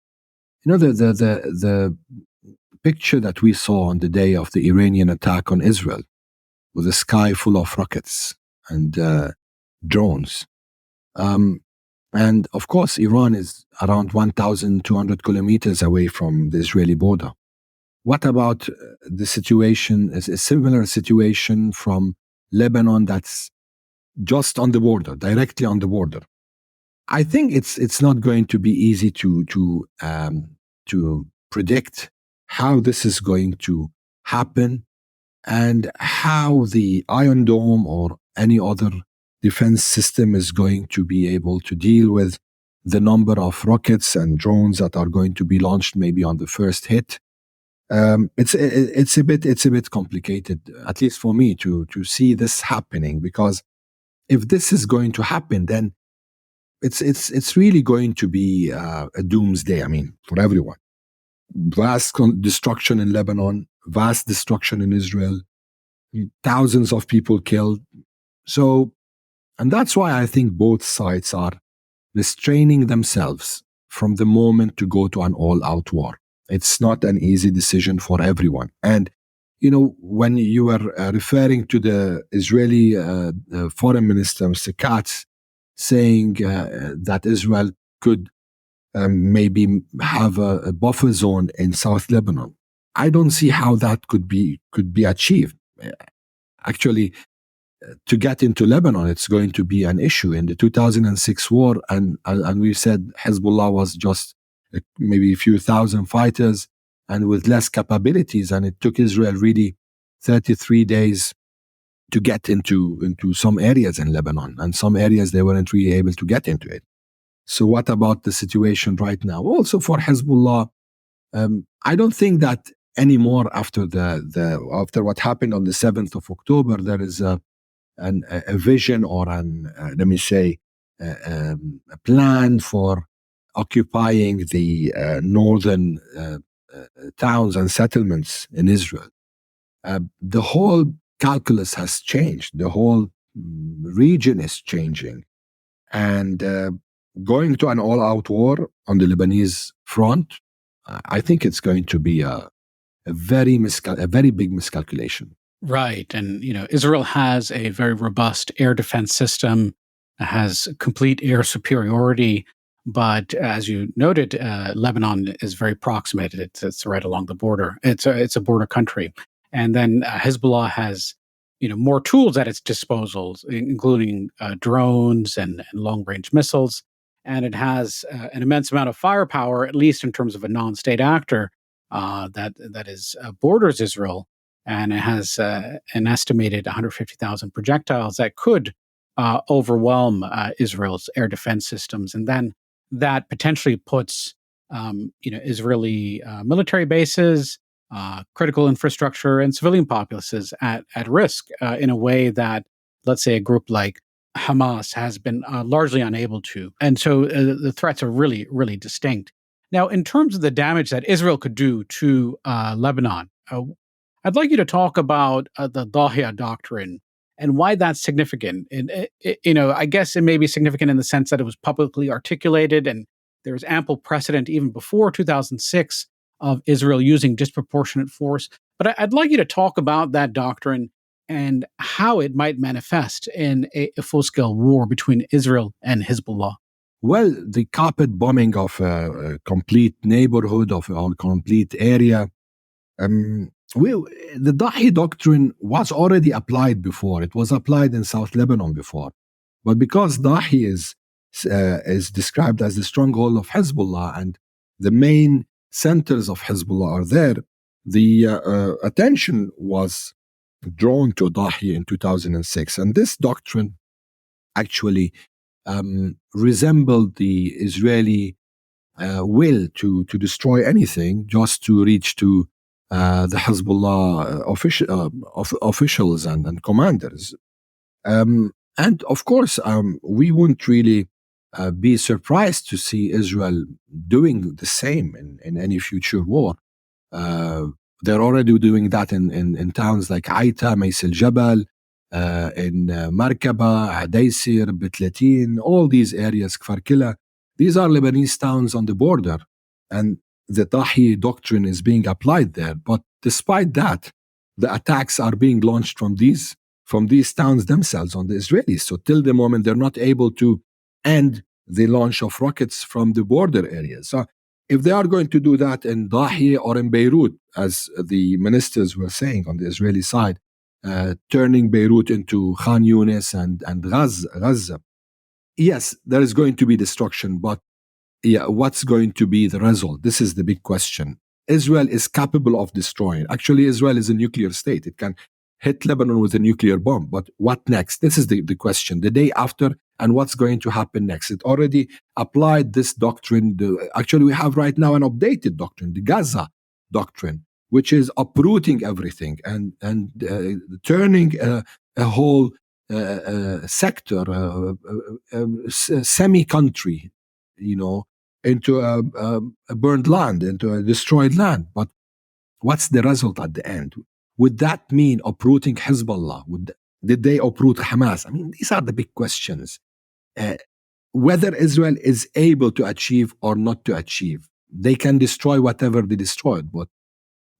S3: picture that we saw on the day of the Iranian attack on Israel, with the sky full of rockets and drones. And of course, Iran is around 1,200 kilometers away from the Israeli border. What about the situation, a similar situation from Lebanon that's just on the border, directly on the border? I think it's not going to be easy to predict how this is going to happen and how the Iron Dome or any other defense system is going to be able to deal with the number of rockets and drones that are going to be launched maybe on the first hit. It's a bit complicated, at least for me, to see this happening, because if this is going to happen, then it's really going to be a doomsday. I mean, for everyone. Vast destruction in Lebanon, vast destruction in Israel, thousands of people killed. So, and that's why I think both sides are restraining themselves from the moment to go to an all-out war. It's not an easy decision for everyone. And, when you were referring to the Israeli foreign minister, Mr. Katz, saying that Israel could maybe have a buffer zone in South Lebanon, I don't see how that could be achieved. Actually, to get into Lebanon, it's going to be an issue. In the 2006 war, and we said Hezbollah was just maybe a few thousand fighters and with less capabilities, and it took Israel really 33 days to get into some areas in Lebanon, and some areas they weren't really able to get into it. So what about the situation right now? Also for Hezbollah, I don't think that anymore after after what happened on the 7th of October, there is a vision or let me say, a plan for occupying the northern towns and settlements in Israel. The whole calculus has changed. The whole region is changing. And going to an all-out war on the Lebanese front, I think it's going to be a very big miscalculation.
S2: Right. And, Israel has a very robust air defense system, has complete air superiority. But as you noted, Lebanon is very proximate. It's right along the border. It's a border country. And then Hezbollah has, more tools at its disposal, including drones and long-range missiles. And it has an immense amount of firepower, at least in terms of a non-state actor that is borders Israel. And it has an estimated 150,000 projectiles that could overwhelm Israel's air defense systems. And then that potentially puts, Israeli military bases, critical infrastructure, and civilian populaces at risk in a way that, let's say, a group like Hamas has been largely unable to. And so the threats are really, really distinct. Now, in terms of the damage that Israel could do to Lebanon, I'd like you to talk about the Dahia doctrine and why that's significant. And, I guess it may be significant in the sense that it was publicly articulated and there was ample precedent even before 2006 of Israel using disproportionate force. But I'd like you to talk about that doctrine and how it might manifest in a full-scale war between Israel and Hezbollah.
S3: Well, the carpet bombing of a complete neighborhood, of a complete area, the Dahi doctrine was already applied before. It was applied in South Lebanon before. But because Dahi is described as the stronghold of Hezbollah and the main centers of Hezbollah are there, the attention was drawn to Dahi in 2006. And this doctrine actually resembled the Israeli will to destroy anything just to reach to the Hezbollah officials and commanders. And of course, we wouldn't really be surprised to see Israel doing the same in any future war. They're already doing that in towns like Aita, Mays al-Jabal, in Markaba, Adaysir, Bitlatin, all these areas, Kfar Kila. These are Lebanese towns on the border, and the Dahi doctrine is being applied there. But despite that, the attacks are being launched from these towns themselves on the Israelis. So till the moment, they're not able to end the launch of rockets from the border areas. So if they are going to do that in Dahi or in Beirut, as the ministers were saying on the Israeli side, turning Beirut into Khan Yunis and Gaza, yes, there is going to be destruction, but what's going to be the result? This is the big question. Israel is capable of destroying. Actually, Israel is a nuclear state. It can hit Lebanon with a nuclear bomb. But what next? This is the question. The day after, and what's going to happen next? It already applied this doctrine. Actually, we have right now an updated doctrine, the Gaza doctrine, which is uprooting everything and turning a whole sector, semi-country, into a burned land, into a destroyed land. But what's the result at the end? Would that mean uprooting Hezbollah? Did they uproot Hamas? I mean, these are the big questions. Whether Israel is able to achieve or not to achieve. They can destroy whatever they destroyed, but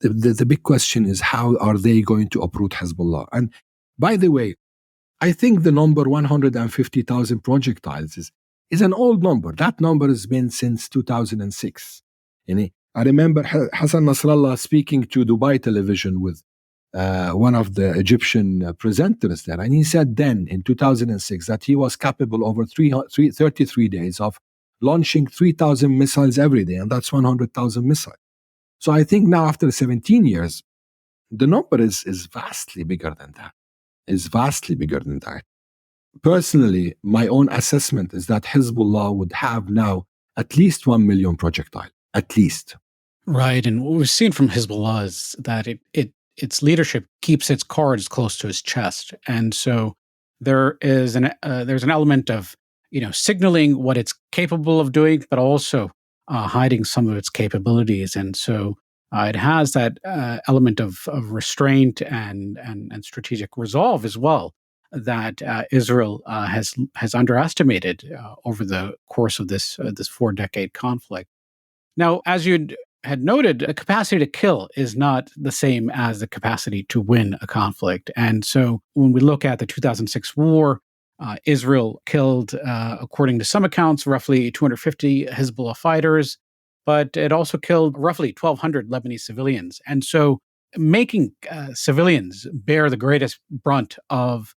S3: the big question is, how are they going to uproot Hezbollah? And by the way, I think the number 150,000 projectiles is an old number. That number has been since 2006. I remember Hassan Nasrallah speaking to Dubai television with one of the Egyptian presenters there. And he said then, in 2006, that he was capable over 33 days of launching 3,000 missiles every day. And that's 100,000 missiles. So I think now, after 17 years, the number is vastly bigger than that. Is vastly bigger than that. Personally, my own assessment is that Hezbollah would have now at least 1 million projectile, at least.
S2: Right, and what we've seen from Hezbollah is that its leadership keeps its cards close to its chest, and so there's an element of signaling what it's capable of doing, but also hiding some of its capabilities, and so it has that element of restraint and strategic resolve as well that Israel has underestimated over the course of this 4-decade conflict. Now, as you had noted, a capacity to kill is not the same as the capacity to win a conflict, and so when we look at the 2006 war, Israel killed, according to some accounts, roughly 250 Hezbollah fighters. But it also killed roughly 1,200 Lebanese civilians. And so making civilians bear the greatest brunt of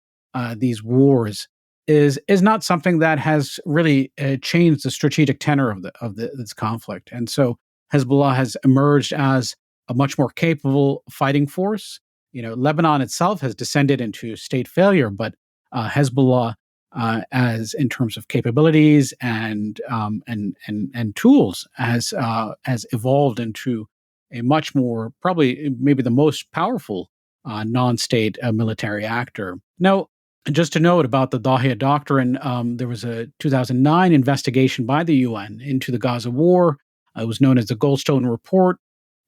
S2: these wars is not something that has really changed the strategic tenor of this conflict. And so Hezbollah has emerged as a much more capable fighting force. Lebanon itself has descended into state failure, but Hezbollah, as in terms of capabilities and tools, has evolved into a much more, probably maybe the most powerful non-state military actor. Now, just to note about the Dahiya Doctrine, there was a 2009 investigation by the UN into the Gaza war. It was known as the Goldstone Report,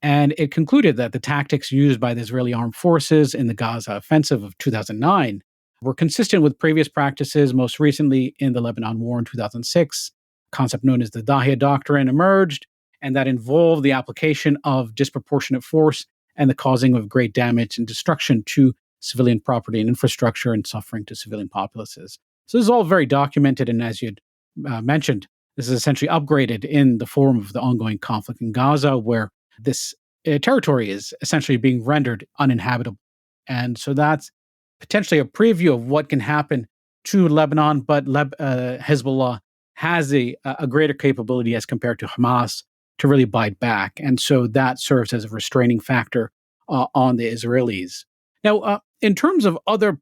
S2: and it concluded that the tactics used by the Israeli armed forces in the Gaza offensive of 2009 were consistent with previous practices, most recently in the Lebanon War in 2006. A concept known as the Dahiya Doctrine emerged, and that involved the application of disproportionate force and the causing of great damage and destruction to civilian property and infrastructure and suffering to civilian populaces. So this is all very documented, and as you mentioned, this is essentially upgraded in the form of the ongoing conflict in Gaza, where this territory is essentially being rendered uninhabitable. And so that's potentially a preview of what can happen to Lebanon, but Hezbollah has a greater capability as compared to Hamas to really bite back. And so that serves as a restraining factor on the Israelis. Now, in terms of other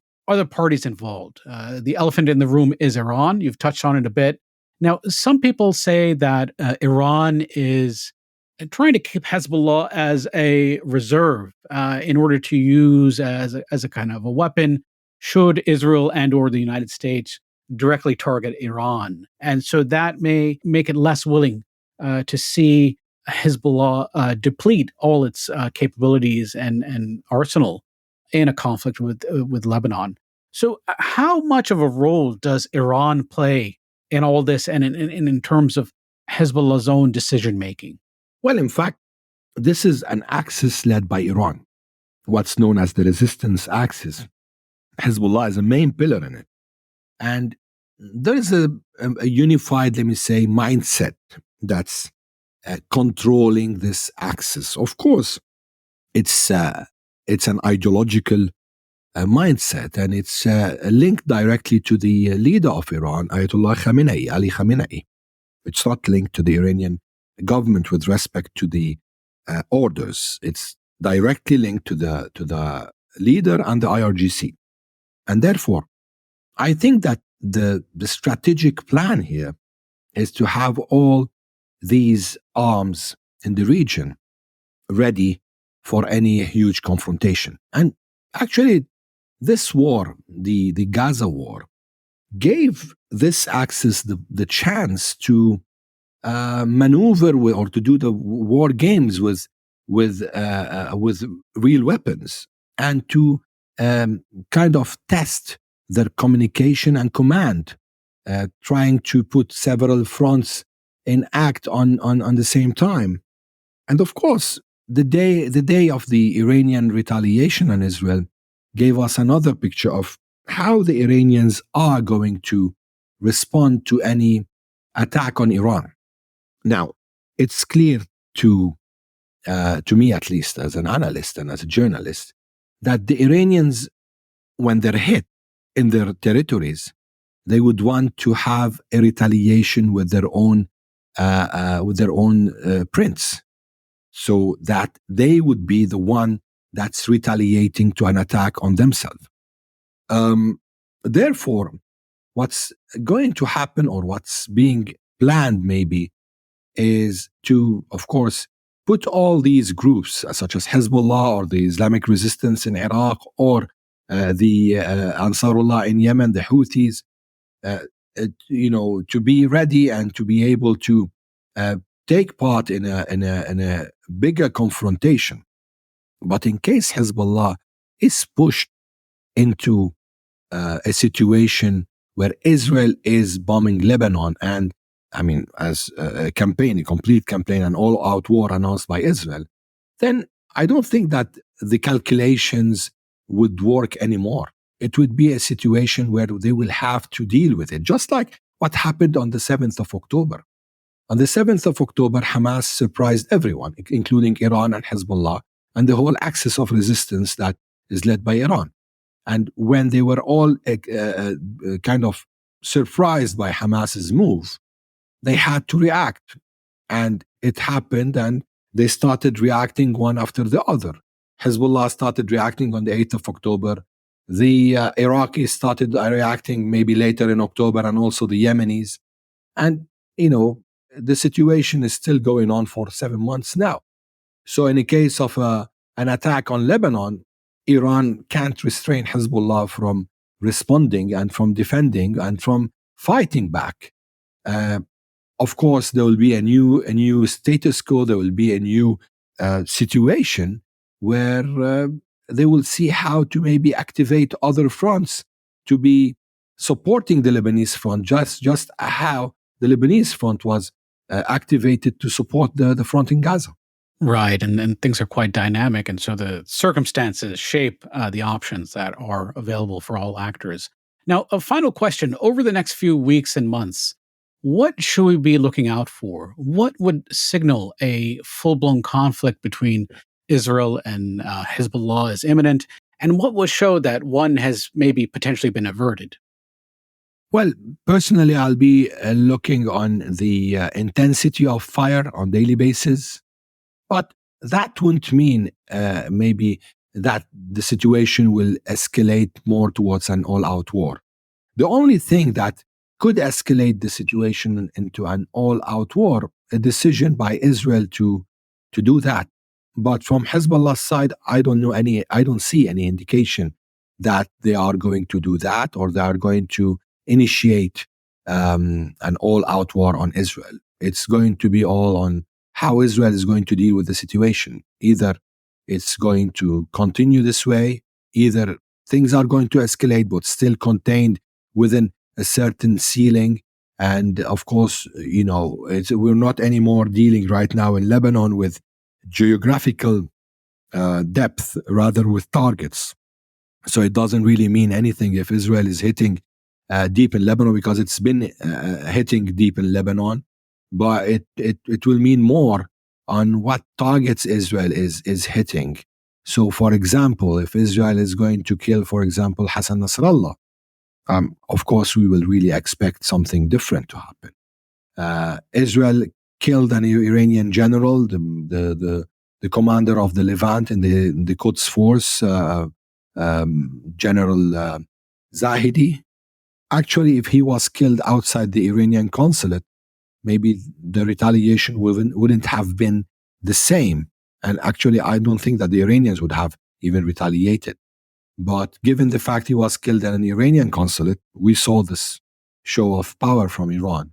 S2: parties involved, the elephant in the room is Iran. You've touched on it a bit. Now, some people say that Iran is trying to keep Hezbollah as a reserve in order to use as a kind of a weapon should Israel and or the United States directly target Iran. And so that may make it less willing to see Hezbollah deplete all its capabilities and arsenal in a conflict with Lebanon. So how much of a role does Iran play in all this and in terms of Hezbollah's own decision-making?
S3: Well, in fact, this is an axis led by Iran, what's known as the resistance axis. Hezbollah is a main pillar in it. And there is a unified, let me say, mindset that's controlling this axis. Of course, it's an ideological mindset, and it's linked directly to the leader of Iran, Ayatollah Khamenei, Ali Khamenei. It's not linked to the Iranian government with respect to the orders. It's directly linked to the leader and the IRGC. And therefore, I think that the strategic plan here is to have all these arms in the region ready for any huge confrontation. And actually, this war, the Gaza war, gave this axis the chance to maneuver or to do the war games with real weapons and to kind of test their communication and command, trying to put several fronts in act on the same time. And of course, the day of the Iranian retaliation on Israel gave us another picture of how the Iranians are going to respond to any attack on Iran. Now, it's clear to me, at least as an analyst and as a journalist, that the Iranians, when they're hit in their territories, they would want to have a retaliation with their own prince, so that they would be the one that's retaliating to an attack on themselves. Therefore, what's going to happen, or what's being planned maybe, is to, of course, put all these groups, such as Hezbollah or the Islamic Resistance in Iraq, or the Ansarullah in Yemen, the Houthis, to be ready and to be able to take part in a bigger confrontation. But in case Hezbollah is pushed into a situation where Israel is bombing Lebanon, and as a campaign, a complete campaign, an all-out war announced by Israel, then I don't think that the calculations would work anymore. It would be a situation where they will have to deal with it, just like what happened on the 7th of October. On the 7th of October, Hamas surprised everyone, including Iran and Hezbollah, and the whole axis of resistance that is led by Iran. And when they were all kind of surprised by Hamas's move, they had to react. And it happened, and they started reacting one after the other. Hezbollah started reacting on the 8th of October. The Iraqis started reacting maybe later in October, and also the Yemenis. And, the situation is still going on for 7 months now. So in the case of an attack on Lebanon, Iran can't restrain Hezbollah from responding and from defending and from fighting back. Of course, there will be a new status quo. There will be a new situation where they will see how to maybe activate other fronts to be supporting the Lebanese front, just how the Lebanese front was activated to support the front in Gaza.
S2: Right, and things are quite dynamic, and so the circumstances shape the options that are available for all actors. Now, a final question. Over the next few weeks and months, what should we be looking out for? What would signal a full-blown conflict between Israel and Hezbollah is imminent, and what will show that one has maybe potentially been averted?
S3: Well, personally, I'll be looking on the intensity of fire on daily basis, but that wouldn't mean maybe that the situation will escalate more towards an all-out war. The only thing that could escalate the situation into an all-out war, a decision by Israel to do that. But from Hezbollah's side, I don't see any indication that they are going to do that, or they are going to initiate an all-out war on Israel. It's going to be all on how Israel is going to deal with the situation. Either it's going to continue this way, either things are going to escalate but still contained within a certain ceiling. And of course, we're not anymore dealing right now in Lebanon with geographical depth, rather with targets. So it doesn't really mean anything if Israel is hitting deep in Lebanon, because it's been hitting deep in Lebanon, but it will mean more on what targets Israel is hitting. So, for example, if Israel is going to kill, for example, Hassan Nasrallah, of course, we will really expect something different to happen. Israel killed an Iranian general, the commander of the Levant in the Quds force, General Zahidi. Actually, if he was killed outside the Iranian consulate, maybe the retaliation wouldn't have been the same. And actually, I don't think that the Iranians would have even retaliated. But given the fact he was killed at an Iranian consulate, we saw this show of power from Iran.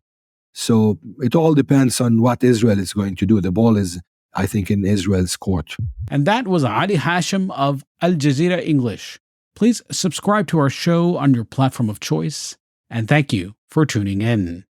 S3: So it all depends on what Israel is going to do. The ball is, I think, in Israel's court.
S2: And that was Ali Hashem of Al Jazeera English. Please subscribe to our show on your platform of choice. And thank you for tuning in.